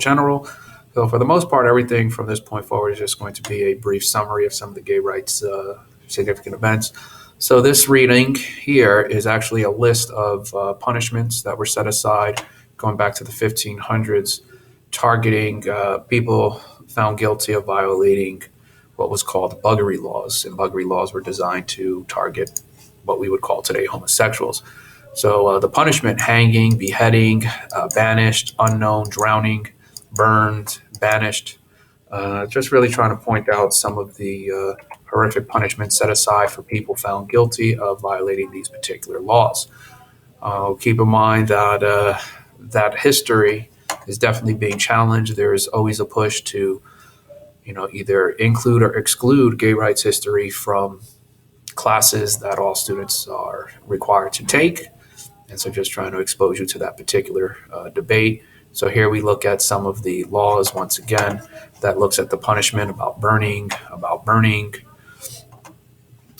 general. So for the most part, everything from this point forward is just going to be a brief summary of some of the gay rights significant events. So this reading here is actually a list of punishments that were set aside going back to the 1500s, targeting people found guilty of violating what was called buggery laws. And buggery laws were designed to target what we would call today homosexuals. So the punishment: hanging, beheading, banished, unknown, drowning, burned, banished. Just really trying to point out some of the horrific punishments set aside for people found guilty of violating these particular laws. Keep in mind that that history is definitely being challenged. There's always a push to, either include or exclude gay rights history from classes that all students are required to take. And so just trying to expose you to that particular debate. So here we look at some of the laws, once again, that looks at the punishment about burning,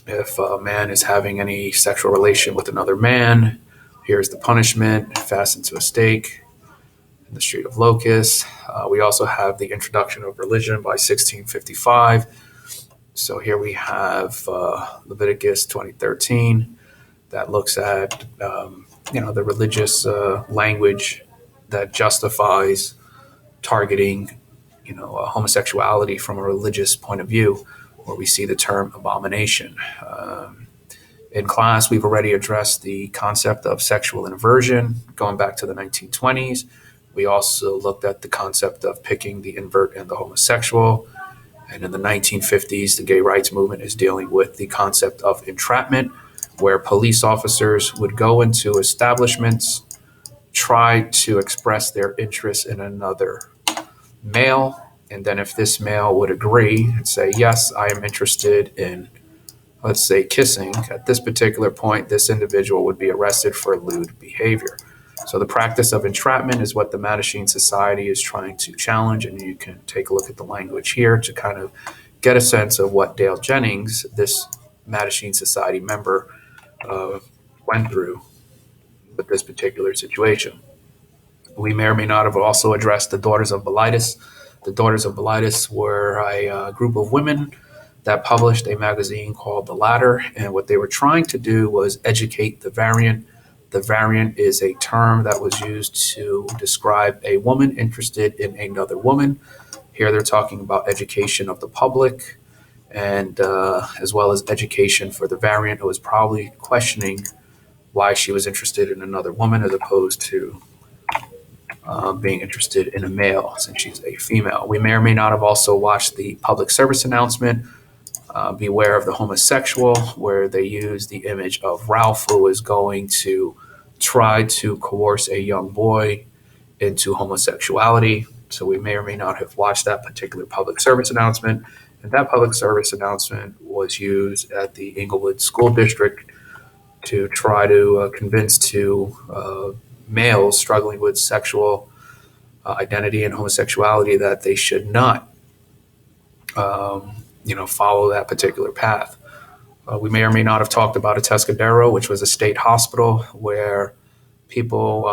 if a man is having any sexual relation with another man. Here's the punishment: fastened to a stake in the Street of Locusts. We also have the introduction of religion by 1655. So here we have Leviticus 20:13 that looks at the religious language that justifies targeting homosexuality from a religious point of view, where we see the term abomination. In class, we've already addressed the concept of sexual inversion going back to the 1920s. We also looked at the concept of picking the invert and the homosexual. And in the 1950s, the gay rights movement is dealing with the concept of entrapment, where police officers would go into establishments, try to express their interest in another male, and then if this male would agree and say, yes, I am interested in, let's say, kissing, at this particular point, this individual would be arrested for lewd behavior. So the practice of entrapment is what the Mattachine Society is trying to challenge, and you can take a look at the language here to kind of get a sense of what Dale Jennings, this Mattachine Society member, went through with this particular situation. We may or may not have also addressed the Daughters of Bilitis. The Daughters of Bilitis were a group of women that published a magazine called The Ladder, and what they were trying to do was educate the variant. The variant is a term that was used to describe a woman interested in another woman. Here they're talking about education of the public, and as well as education for the variant, who was probably questioning why she was interested in another woman as opposed to being interested in a male, since she's a female. We may or may not have also watched the public service announcement, Beware of the Homosexual, where they use the image of Ralph, who is going to try to coerce a young boy into homosexuality. So we may or may not have watched that particular public service announcement. And that public service announcement was used at the Inglewood School District to try to convince males struggling with sexual identity and homosexuality that they should not, follow that particular path. We may or may not have talked about Atascadero, which was a state hospital where people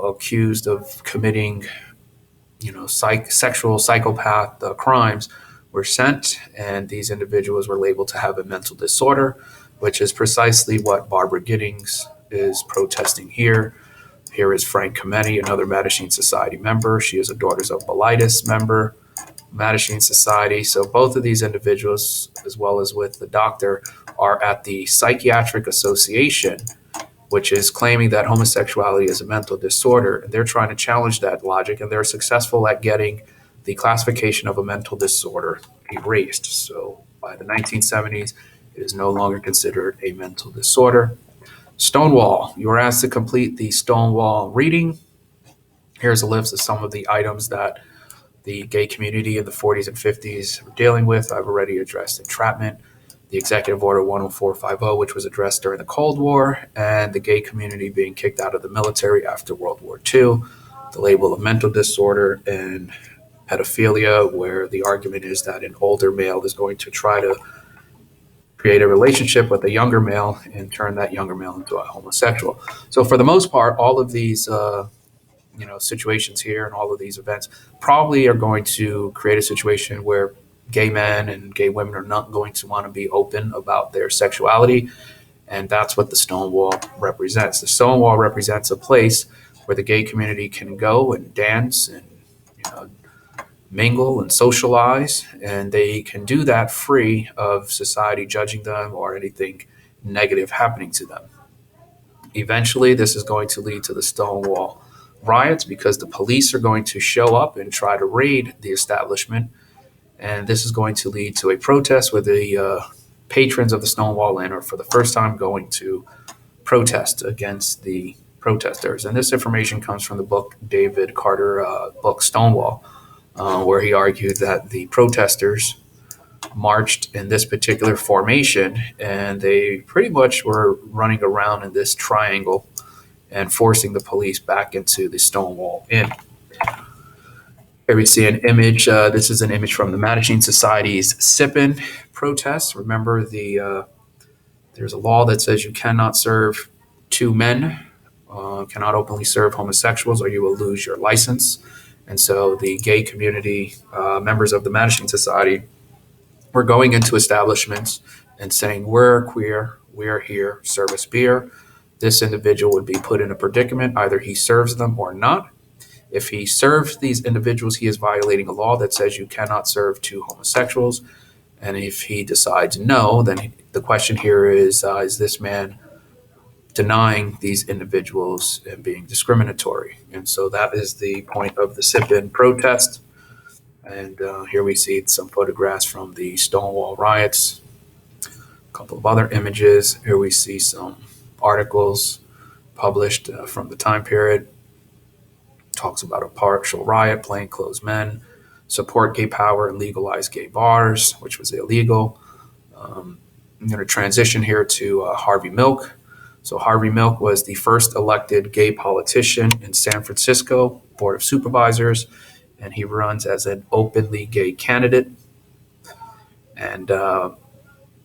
accused of committing, sexual psychopath crimes were sent, and these individuals were labeled to have a mental disorder, which is precisely what Barbara Giddings is protesting here. Here is Frank Cometti, another Mattachine Society member. She is a Daughters of Bilitis member, Mattachine Society. So both of these individuals, as well as with the doctor, are at the Psychiatric Association, which is claiming that homosexuality is a mental disorder. They're trying to challenge that logic, and they're successful at getting the classification of a mental disorder erased. So by the 1970s, it is no longer considered a mental disorder. Stonewall. You were asked to complete the Stonewall reading. Here's a list of some of the items that the gay community in the 40s and 50s were dealing with. I've already addressed entrapment, the Executive Order 10450, which was addressed during the Cold War, and the gay community being kicked out of the military after World War II, the label of mental disorder, and pedophilia, where the argument is that an older male is going to try to create a relationship with a younger male and turn that younger male into a homosexual. So for the most part, all of these situations here and all of these events probably are going to create a situation where gay men and gay women are not going to want to be open about their sexuality. And that's what the Stonewall represents. The Stonewall represents a place where the gay community can go and dance and you know, mingle and socialize, and they can do that free of society judging them or anything negative happening to them. Eventually, this is going to lead to the Stonewall riots because the police are going to show up and try to raid the establishment. And this is going to lead to a protest where the patrons of the Stonewall Inn are for the first time going to protest against the protesters. And this information comes from the book David Carter, book Stonewall, where he argued that the protesters marched in this particular formation and they pretty much were running around in this triangle and forcing the police back into the Stonewall Inn. Here we see an image. This is an image from the Mattachine Society's Sippin protests. Remember, there's a law that says you cannot serve two men, cannot openly serve homosexuals, or you will lose your license. And so the gay community, members of the Mattachine Society, were going into establishments and saying, we're queer, we're here, serve us beer. This individual would be put in a predicament. Either he serves them or not. If he serves these individuals, he is violating a law that says you cannot serve two homosexuals. And if he decides no, then the question here is this man denying these individuals and being discriminatory? And so that is the point of the sit-in protest. And here we see some photographs from the Stonewall riots, a couple of other images. Here we see some articles published from the time period. Talks about a partial riot, plainclothes men, support gay power and legalize gay bars, which was illegal. I'm going to transition here to Harvey Milk. So Harvey Milk was the first elected gay politician in San Francisco Board of Supervisors, and he runs as an openly gay candidate. And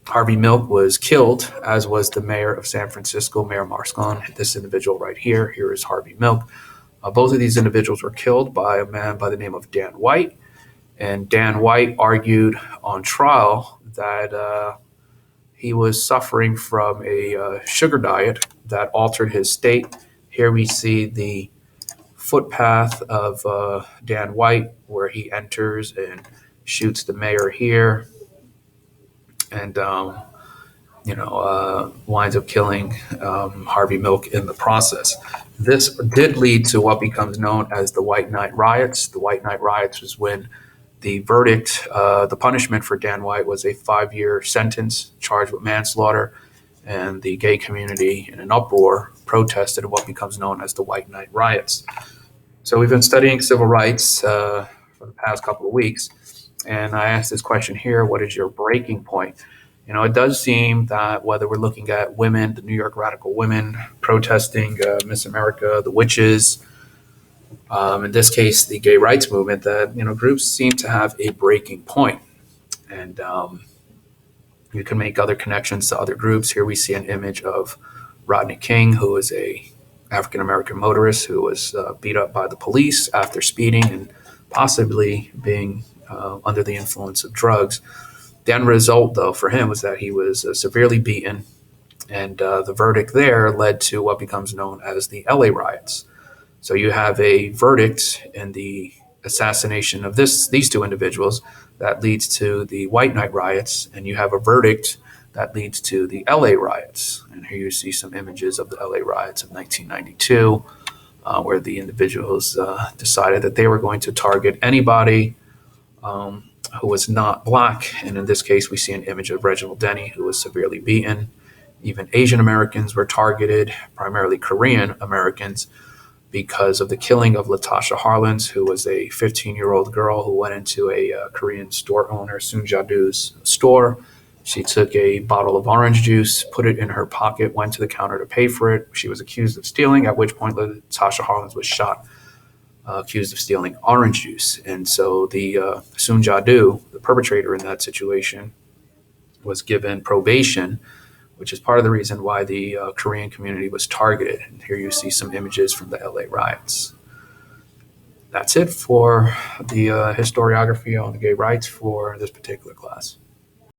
Harvey Milk was killed, as was the mayor of San Francisco, Mayor Marscon. This individual right here, here is Harvey Milk. Both of these individuals were killed by a man by the name of Dan White. And Dan White argued on trial that he was suffering from a sugar diet that altered his state. Here we see the footpath of Dan White, where he enters and shoots the mayor here, and winds up killing Harvey Milk in the process. This did lead to what becomes known as the White Night Riots. The White Night Riots was when the verdict, the punishment for Dan White was a 5-year sentence charged with manslaughter, and the gay community in an uproar protested what becomes known as the White Night Riots. So we've been studying civil rights for the past couple of weeks, and I asked this question here: what is your breaking point? It does seem that whether we're looking at women, the New York radical women protesting Miss America, the witches, in this case, the gay rights movement, that, groups seem to have a breaking point. And you can make other connections to other groups. Here we see an image of Rodney King, who is a African-American motorist who was beat up by the police after speeding and possibly being under the influence of drugs. The end result, though, for him was that he was severely beaten, and the verdict there led to what becomes known as the LA riots. So you have a verdict in the assassination of these two individuals that leads to the White Night riots, and you have a verdict that leads to the LA riots. And here you see some images of the LA riots of 1992, where the individuals decided that they were going to target anybody who was not black. And in this case, we see an image of Reginald Denny, who was severely beaten. Even Asian Americans were targeted, primarily Korean Americans, because of the killing of Latasha Harlins, who was a 15-year-old girl who went into a Korean store owner, Soon Ja-doo's store. She took a bottle of orange juice, put it in her pocket, went to the counter to pay for it. She was accused of stealing, at which point Latasha Harlins was shot, accused of stealing orange juice. And so the Soon Ja-doo, the perpetrator in that situation, was given probation, which is part of the reason why the Korean community was targeted. And here you see some images from the LA riots. That's it for the historiography on gay rights for this particular class.